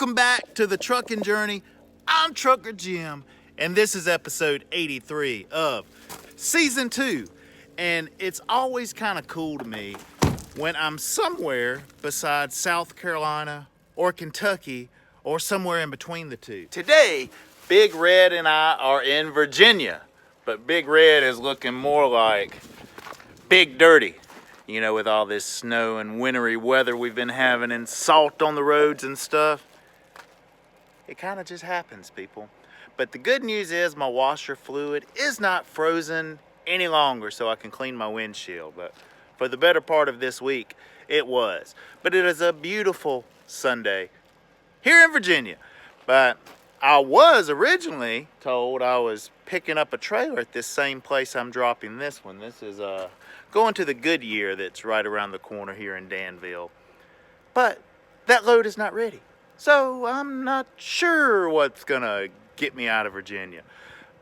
Welcome back to the Truckin' Journey. I'm Trucker Jim, and this is episode 83 of season 2. And it's always kind of cool to me when I'm somewhere besides South Carolina or Kentucky or somewhere in between the two. Today, Big Red and I are in Virginia, but Big Red is looking more like Big Dirty. You know, with all this snow and wintry weather we've been having and salt on the roads and stuff. It kind of just happens, people. But the good news is my washer fluid is not frozen any longer, so I can clean my windshield. But for the better part of this week, it was. But it is a beautiful Sunday here in Virginia. But I was originally told I was picking up a trailer at this same place I'm dropping this one. This is going to the Goodyear that's right around the corner here in Danville. But that load is not ready. So I'm not sure what's gonna get me out of Virginia.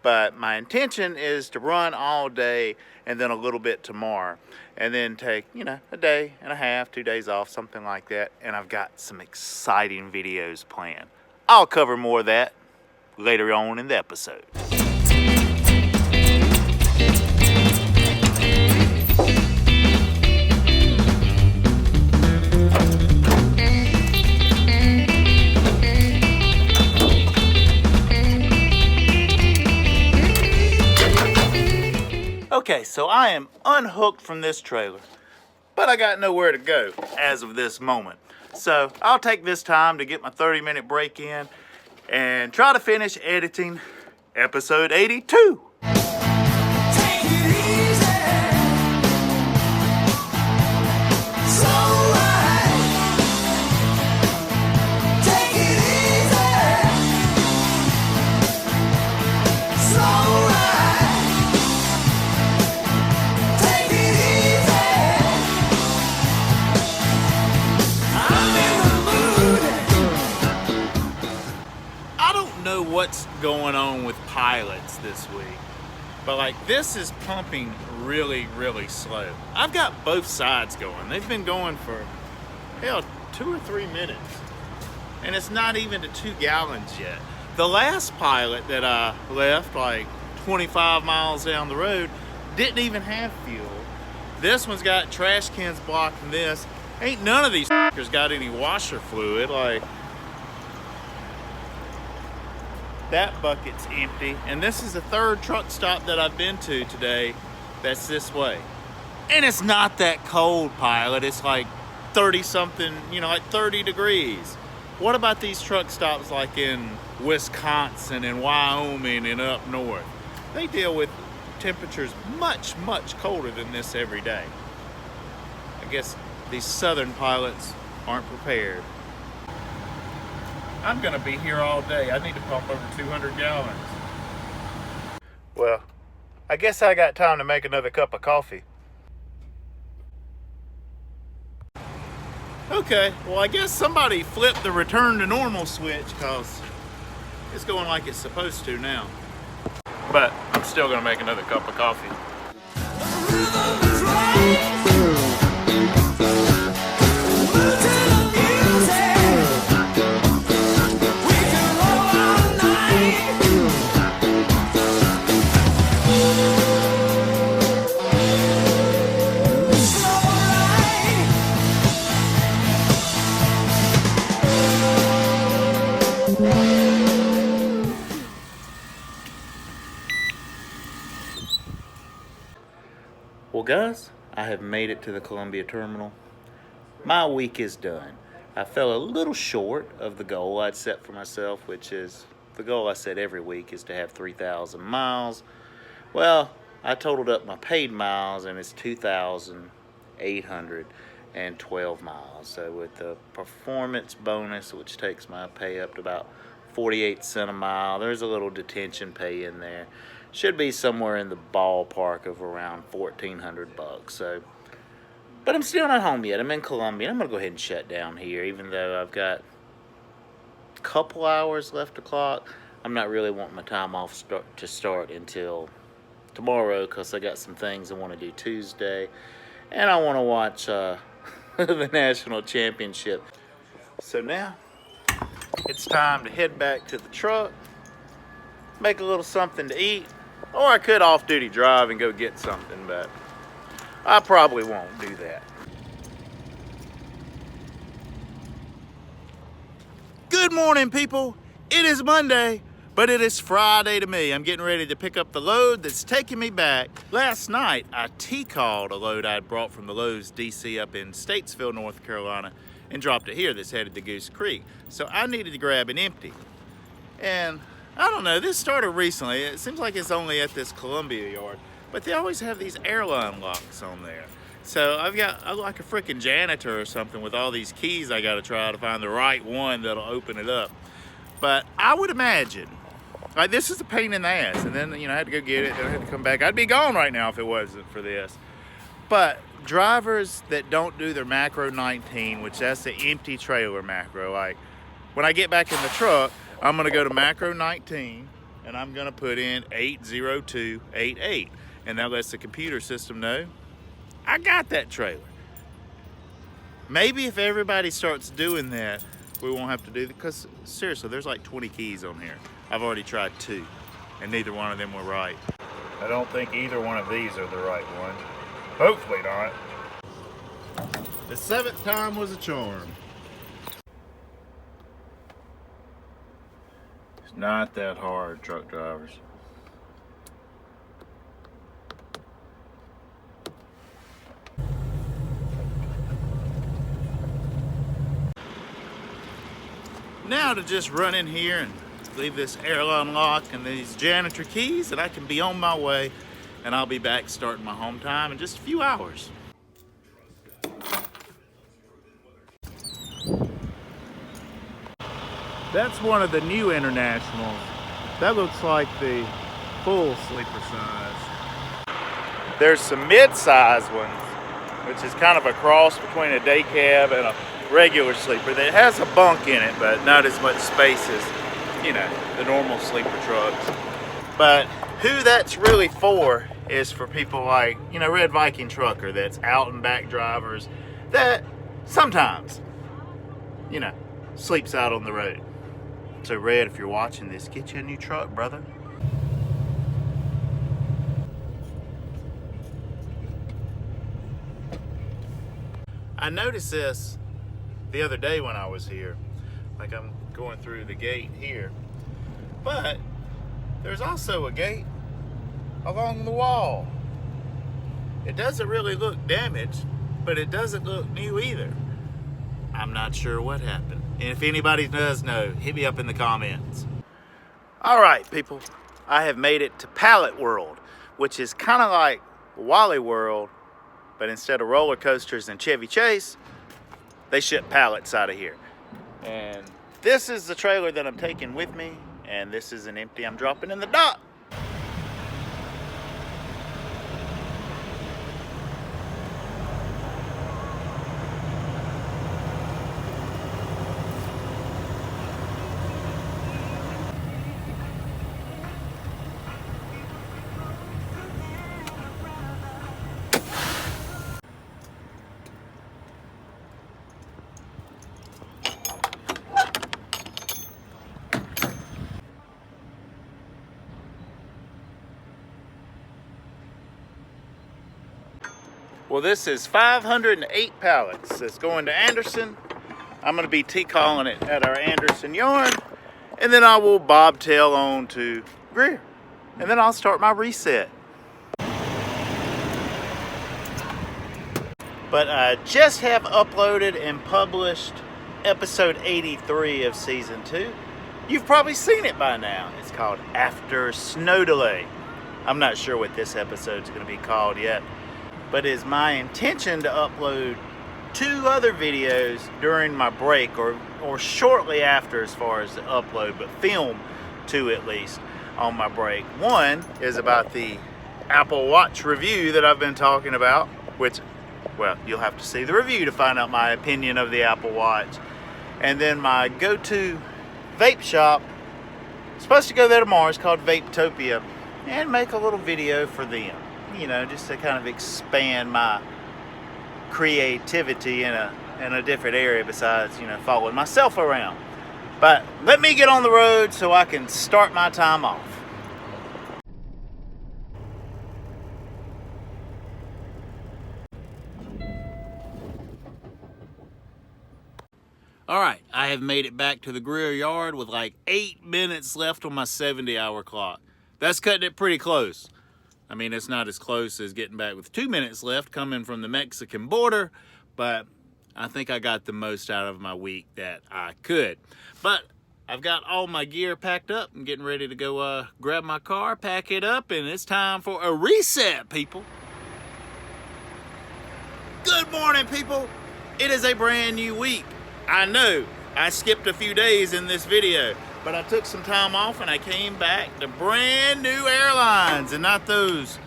But my intention is to run all day and then a little bit tomorrow. And then take, you know, a day and a half, 2 days off, something like that. And I've got some exciting videos planned. I'll cover more of that later on in the episode. Okay, so I am unhooked from this trailer, but I got nowhere to go as of this moment. So I'll take this time to get my 30-minute break in and try to finish editing episode 82. What's going on with pilots this week, but like this is pumping really slow. I've got both sides going. They've been going for hell 2 or 3 minutes and it's not even to 2 gallons yet. The last Pilot that I left like 25 miles down the road didn't even have fuel. This one's got trash cans blocking this. Ain't none of these got any washer fluid. Like, that bucket's empty, and this is the 3rd truck stop that I've been to today that's this way. And it's not that cold, Pilot. It's like 30 something, you know, like 30 degrees. What about these truck stops like in Wisconsin and Wyoming and up north? They deal with temperatures much colder than this every day. I guess these southern pilots aren't prepared. I'm gonna be here all day. I need to pump over 200 gallons. Well, I guess I got time to make another cup of coffee. Okay, well I guess somebody flipped the return to normal switch because it's going like it's supposed to now. But I'm still gonna make another cup of coffee. Well guys, I have made it to the Columbia terminal. My week is done. I fell a little short of the goal I'd set for myself, which is the goal I set every week is to have 3,000 miles. Well, I totaled up my paid miles and it's 2,812 miles. So with the performance bonus, which takes my pay up to about 48 cents a mile, there's a little detention pay in there. Should be somewhere in the ballpark of around 1,400 bucks. So, but I'm still not home yet. I'm in Columbia. I'm gonna go ahead and shut down here, even though I've got a couple hours left to clock. I'm not really wanting my time off to start until tomorrow because I got some things I want to do Tuesday, and I want to watch the national championship. So now it's time to head back to the truck, make a little something to eat, or I could off-duty drive and go get something, but I probably won't do that. Good morning, people. It is Monday, but it is Friday to me. I'm getting ready to pick up the load that's taking me back. Last night, I T-called a load I'd brought from the Lowe's DC up in Statesville, North Carolina, and dropped it here that's headed to Goose Creek. So I needed to grab an empty. And I don't know, this started recently. It seems like it's only at this Columbia yard, but they always have these airline locks on there. So I'm like a freaking janitor or something with all these keys I gotta try to find the right one that'll open it up. But I would imagine, like, this is a pain in the ass. And then, you know, I had to go get it, then I had to come back. I'd be gone right now if it wasn't for this. But drivers that don't do their macro 19, which that's the empty trailer macro, like when I get back in the truck, I'm gonna go to macro 19 and I'm gonna put in 80288. And that lets the computer system know I got that trailer. Maybe if everybody starts doing that, we won't have to do that, because seriously, there's like 20 keys on here. I've already tried 2, and neither one of them were right. I don't think either one of these are the right ones. Hopefully not. The 7th time was a charm. It's not that hard, truck drivers. Now to just run in here and leave this airline lock and these janitor keys, and I can be on my way, and I'll be back starting my home time in just a few hours. That's one of the new Internationals. That looks like the full sleeper size. There's some mid-size ones, which is kind of a cross between a day cab and a regular sleeper that has a bunk in it, but not as much space as, you know, the normal sleeper trucks. But who that's really for is for people like, you know, Red Viking Trucker, that's out and back drivers that sometimes, you know, sleeps out on the road. So Red, if you're watching this, get you a new truck, brother. I noticed this the other day when I was here. Like, I'm going through the gate here, but there's also a gate along the wall. It doesn't really look damaged, but it doesn't look new either. I'm not sure what happened. And if anybody does know, hit me up in the comments. All right, people, I have made it to Pallet World, which is kind of like Wally World, but instead of roller coasters and Chevy Chase, they ship pallets out of here. And this is the trailer that I'm taking with me, and this is an empty I'm dropping in the dock. Well, this is 508 pallets that's going to Anderson. I'm going to be T-calling it at our Anderson yard, and then I will bobtail on to Greer, and then I'll start my reset. But I just have uploaded and published episode 83 of season 2. You've probably seen it by now. It's called After Snow Delay. I'm not sure what this episode's going to be called yet, but it's my intention to upload 2 other videos during my break, or shortly after as far as the upload, but film 2 at least on my break. One is about the Apple Watch review that I've been talking about, which, well, you'll have to see the review to find out my opinion of the Apple Watch. And then my go-to vape shop, supposed to go there tomorrow, it's called Vapetopia, and make a little video for them. You know, just to kind of expand my creativity in a different area besides, you know, following myself around. But let me get on the road so I can start my time off. All right, I have made it back to the Greer yard with like 8 minutes left on my 70-hour clock. That's cutting it pretty close. I mean, it's not as close as getting back with 2 minutes left coming from the Mexican border, but I think I got the most out of my week that I could. But I've got all my gear packed up. I'm getting ready to go grab my car, pack it up, and it's time for a reset, people. Good morning, people. It is a brand new week. I know I skipped a few days in this video, but I took some time off and I came back to brand new airlines and not those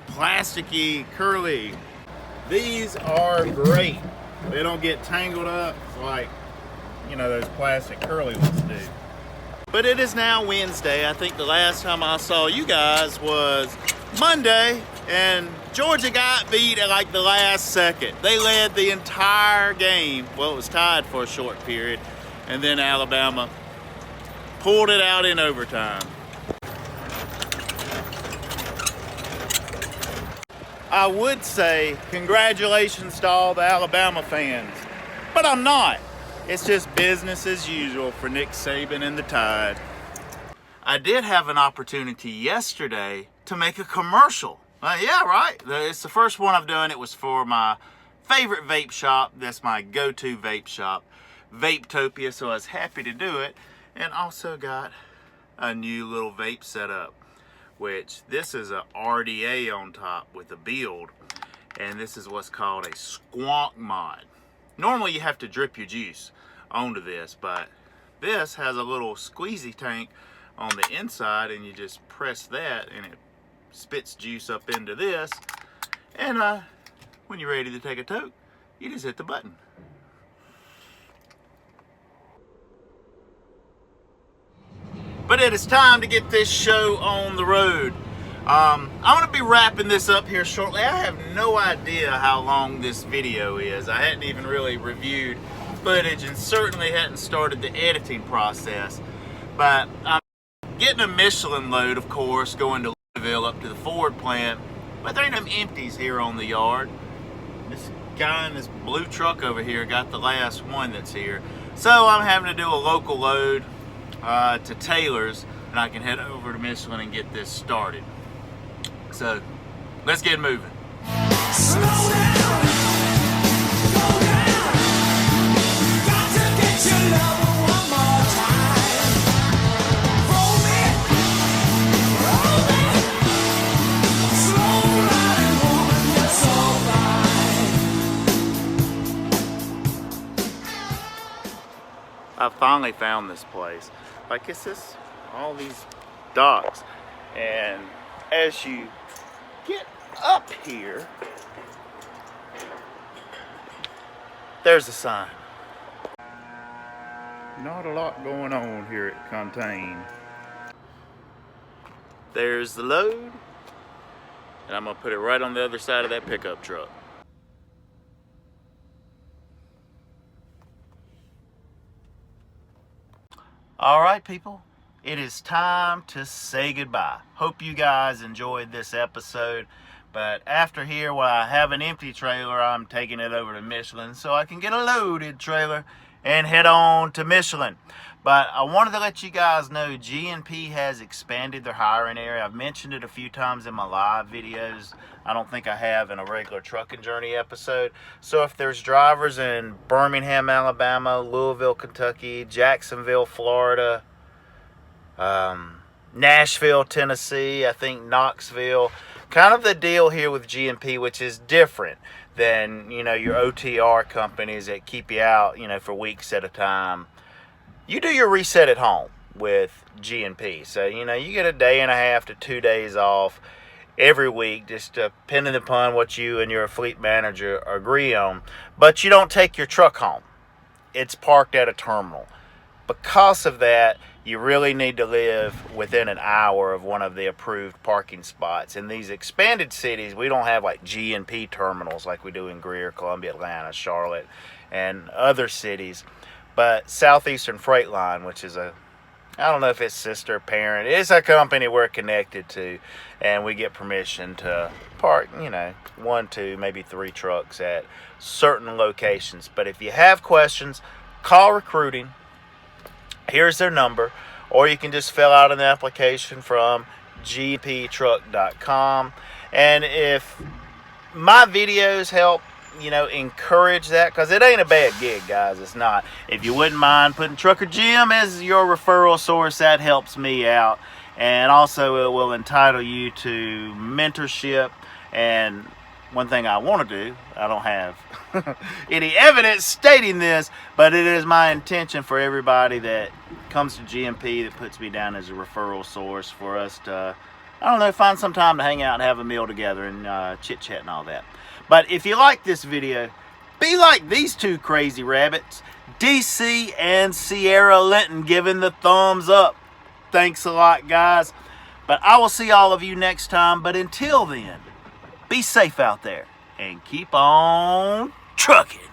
plasticky, curly. These are great. They don't get tangled up like, you know, those plastic curly ones do. But it is now Wednesday. I think the last time I saw you guys was Monday, and Georgia got beat at like the last second. They led the entire game. Well, it was tied for a short period, and then Alabama pulled it out in overtime. I would say congratulations to all the Alabama fans, but I'm not. It's just business as usual for Nick Saban and the Tide. I did have an opportunity yesterday to make a commercial. Yeah, right. It's the first one I've done. It was for my favorite vape shop. That's my go-to vape shop, Vapetopia, so I was happy to do it. And also got a new little vape setup, which this is a RDA on top with a build. And this is what's called a squonk mod. Normally you have to drip your juice onto this, but this has a little squeezy tank on the inside, and you just press that and it spits juice up into this, and when you're ready to take a toke, you just hit the button. But it is time to get this show on the road. I'm going to be wrapping this up here shortly. I have no idea how long this video is. I hadn't even really reviewed footage and certainly hadn't started the editing process. But I'm getting a Michelin load, of course, going to Louisville up to the Ford plant. But there ain't no empties here on the yard. This guy in this blue truck over here got the last one that's here. So I'm having to do a local load to Taylor's, and I can head over to Michelin and get this started. So let's get moving. Slow down, slow down. Got to get your love one more time. Roll me, slow riding woman, you're so fine. I finally found this place. Like, it's just all these docks, and as you get up here, there's a sign. Not a lot going on here at Contain. There's the load, and I'm gonna put it right on the other side of that pickup truck. All right, people. It is time to say goodbye. Hope you guys enjoyed this episode. But after here, while I have an empty trailer, I'm taking it over to Michelin so I can get a loaded trailer and head on to Michelin. But I wanted to let you guys know G&P has expanded their hiring area. I've mentioned it a few times in my live videos. I don't think I have in a regular Truckin' Journey episode. So if there's drivers in Birmingham, Alabama, Louisville, Kentucky, Jacksonville, Florida, Nashville, Tennessee, I think Knoxville. Kind of the deal here with G&P, which is different than, you know, your OTR companies that keep you out, you know, for weeks at a time. You do your reset at home with G&P. So, you know, you get a day and a half to 2 days off every week, just depending upon what you and your fleet manager agree on. But you don't take your truck home. It's parked at a terminal. Because of that, you really need to live within an hour of one of the approved parking spots. In these expanded cities, we don't have like G&P terminals like we do in Greer, Columbia, Atlanta, Charlotte, and other cities. but Southeastern Freight Line, which is I don't know if it's sister, parent, it's a company we're connected to, and we get permission to park, 1, 2, maybe 3 trucks at certain locations. But if you have questions, call recruiting. Here's their number, or you can just fill out an application from gmptruck.com. And if my videos help, encourage that, because it ain't a bad gig, guys. It's not. If you wouldn't mind putting Trucker Jim as your referral source, that helps me out. And also it will entitle you to mentorship. And one thing I want to do, I don't have any evidence stating this, but it is my intention for everybody that comes to GMP that puts me down as a referral source for us to, find some time to hang out and have a meal together and chit chat and all that. But if you like this video, be like these two crazy rabbits, DC and Sierra Linton, giving the thumbs up. Thanks a lot, guys. But I will see all of you next time. But until then, be safe out there and keep on trucking.